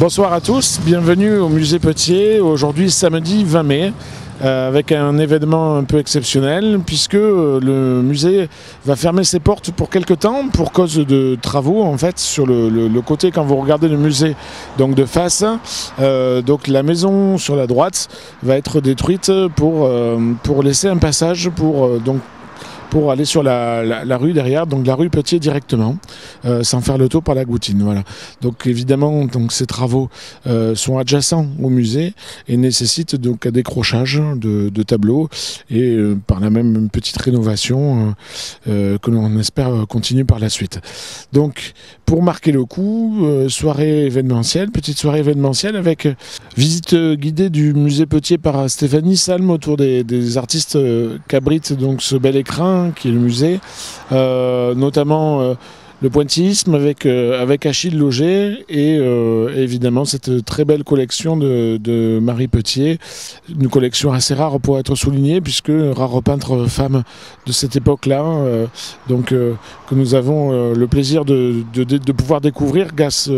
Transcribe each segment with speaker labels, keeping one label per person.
Speaker 1: Bonsoir à tous, bienvenue au musée Petier, aujourd'hui samedi 20 mai, avec un événement un peu exceptionnel puisque le musée va fermer ses portes pour quelque temps pour cause de travaux en fait sur le côté quand vous regardez le musée donc de face. Donc la maison sur la droite va être détruite pour laisser un passage pour aller sur la rue derrière, donc la rue Petier directement, sans faire le tour par la Goutine. Voilà. Donc évidemment, ces travaux sont adjacents au musée et nécessitent donc un décrochage de tableaux et par là même une petite rénovation que l'on espère continuer par la suite. Donc pour marquer le coup, soirée événementielle, petite soirée événementielle avec visite guidée du musée Petier par Stéphanie Salm autour des artistes qu'abrite donc ce bel écrin qui est le musée, notamment le pointillisme avec Achille Lauger et évidemment cette très belle collection de Marie Petier, une collection assez rare pour être soulignée puisque rare peintre femme de cette époque-là, que nous avons le plaisir de pouvoir découvrir grâce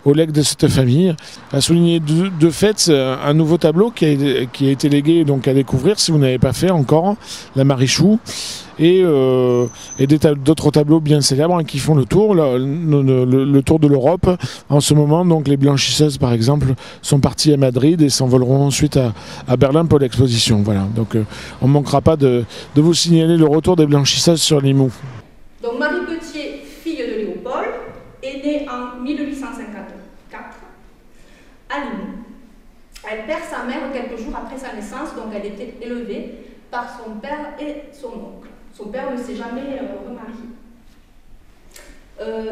Speaker 1: au legs de cette famille. À souligner de fait un nouveau tableau qui a été légué donc à découvrir si vous n'avez pas fait encore, la Marichou. Et d'autres tableaux bien célèbres qui font le tour de l'Europe. En ce moment, donc les blanchisseuses, par exemple, sont parties à Madrid et s'envoleront ensuite à Berlin pour l'exposition. Voilà. Donc on ne manquera pas de vous signaler le retour des blanchisseuses sur Limoux.
Speaker 2: Donc Marie Petier, fille de Léopold, est née en 1854 à Limoux. Elle perd sa mère quelques jours après sa naissance, donc elle était élevée par son père et son oncle. Son père ne s'est jamais remarié.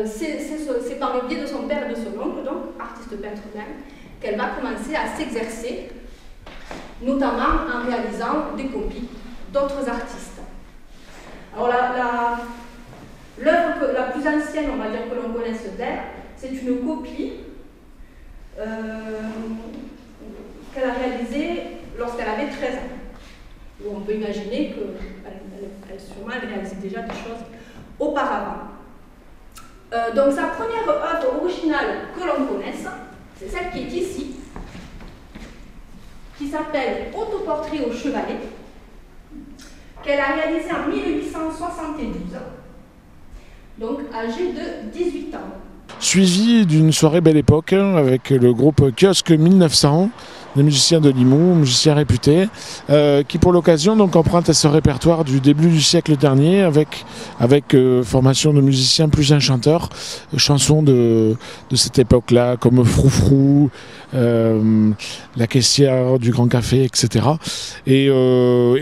Speaker 2: C'est par le biais de son père et de son oncle, donc artiste peintre même, qu'elle va commencer à s'exercer, notamment en réalisant des copies d'autres artistes. Alors l'œuvre la plus ancienne, on va dire, que l'on connaisse d'elle, c'est une copie qu'elle a réalisée lorsqu'elle avait 13 ans. Où on peut imaginer qu'elle sûrement réalisait déjà des choses auparavant. Donc sa première œuvre originale que l'on connaisse, c'est celle qui est ici, qui s'appelle Autoportrait au chevalet, qu'elle a réalisée en 1872, donc âgée de 18 ans.
Speaker 1: Suivi d'une soirée Belle Époque avec le groupe Kiosque 1900, des musiciens de Limoux, musiciens réputés, qui pour l'occasion donc empruntent à ce répertoire du début du siècle dernier avec formation de musiciens plus un chanteur, chansons de cette époque-là comme Froufrou, La caissière du Grand Café, etc. Et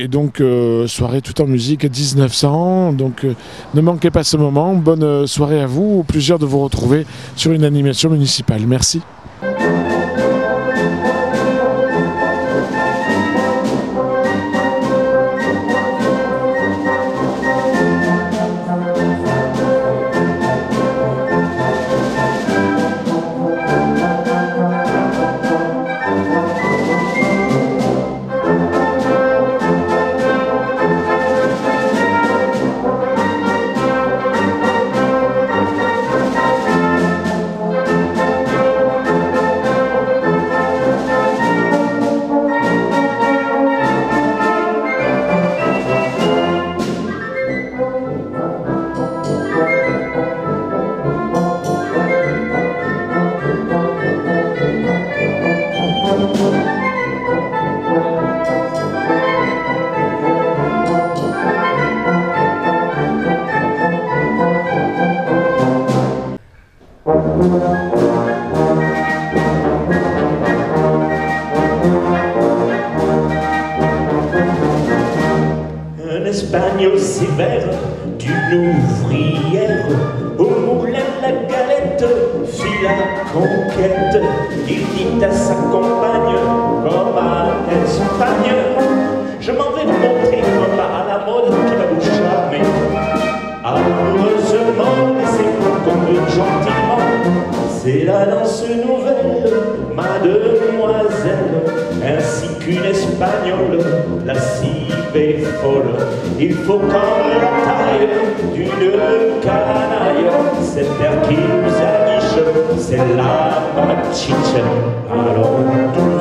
Speaker 1: donc soirée tout en musique 1900, donc ne manquez pas ce moment, bonne soirée à vous, au plaisir de vous retrouver sur une animation municipale. Merci.
Speaker 3: Un espagnol sévère d'une ouvrière au moulin la galette fit la conquête. Il dit à sa compagne comme à l'Espagne: je m'en vais vous montrer un pas à la mode qui va vous charmer. Amoureusement, laissez-vous conduire gentiment. C'est la danse nouvelle, mademoiselle, ainsi qu'une espagnole, lascive et folle. Il faut comme la taille d'une canaille, cet air qui nous aguiche, c'est la petite, alors